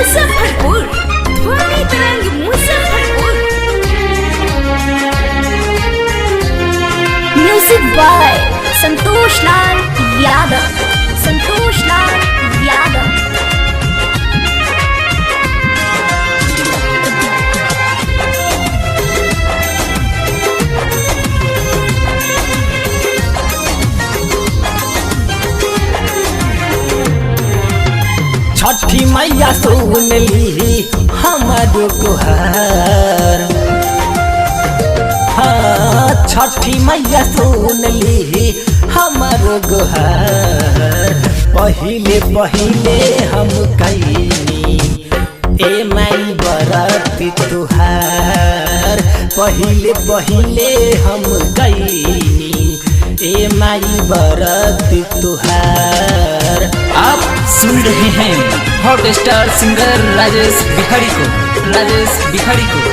मुजफ्फरपुर, ध्वनि तरंग Muzaffarpur. Music by Santosh Lal Yadav, Santosh Lal Yadav. छठी मैया सुन ली हमारो गुहार। हाँ, छठी मैया सुन ली हमारो गुहार। पहिले पहिले हम कैनी ए माई बरती तुहार। पहिले पहिले हम कैनी ए माई बरती तुहार। आप सुन रहे हैं hot star singer Rajesh Bihari को, राजेश बिहारी को।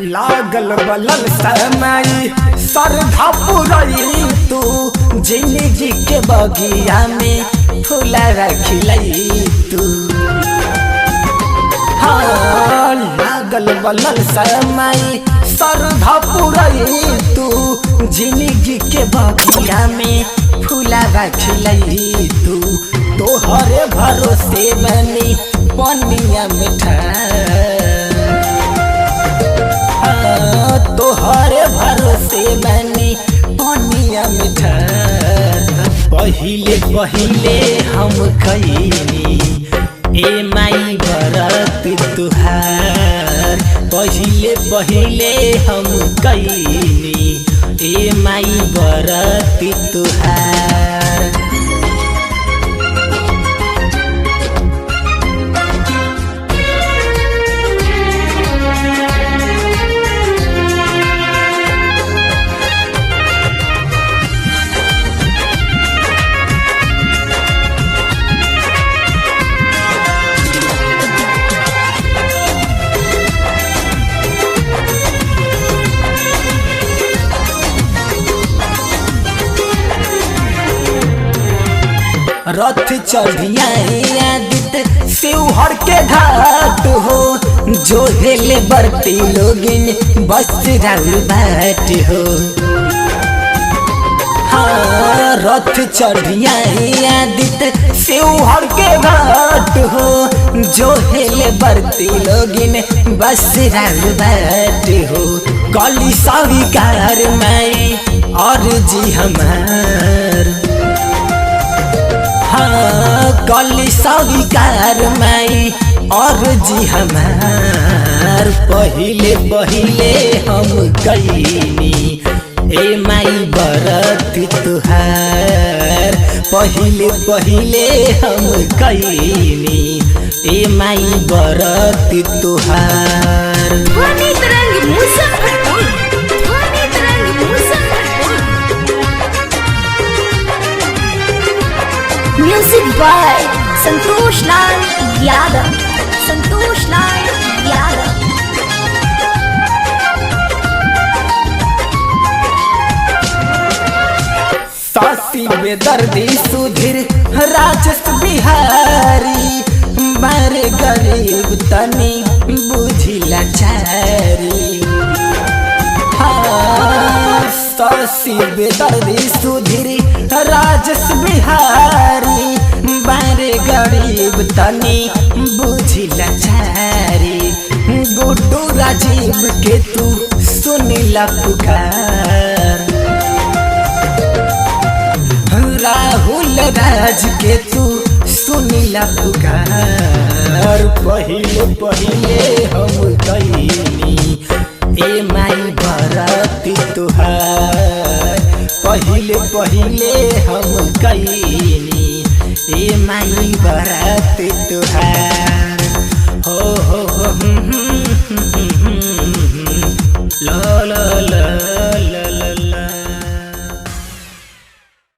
लागल बलल समय सरधा पुरई तू। जिंदगी के बगिया में फूला खिलई तू। हाँ, लागल बलल समय सरधा पुरई तू। जिंदगी के बगिया में फूला खिलई तू। तोहरे भरोसे बनी पनिया मिठा। तोहरे भरोसे बनी पनिया मिठा। पहिले पहिले हम कैनी ए माई बरती तुहार। पहिले पहिले हम कैनी ए माई बरती तुहार। रथ चढ़िया आदित शिवहर के घाट हो। जो हेले बरती लोगिन बस राउर बाट हो। हाँ, रथ चढ़िया आदित शिवहर के घाट हो। जो हेले बरती लोगिन बस राउर बाट हो। कली स्वीकार मैं और जी हमार। हाँ, कली स्वीकार माई और जी हमार। पहिले पहिले हम कैनी ए माई बरती तुहार। पहिले पहिले हम कैनी ए माई बरती तुहार। ध्वनि तरंग मुजफ्फरपुर, ध्वनि तरंग मुजफ्फरपुर। Music by Santosh Lal Yadav, Santosh Lal Yadav. सासी बेदर्दी सुधीर राजेश बिहारी। मारे गरीब तनी बुझिला चारी। हाँ, सासी बेदर्दी सुधीर राजेश बिहारी। बारे गरीब तनी बुझिला चारी। गुड्डू राजीव के तू सुनिला पुकार। राहुल राज के तू सुनिला पुकार। पहिले पहिले हम कैनी ए माई बरती तुहार। पहिले पहिले हम कैनी ए माई बरती तुहार।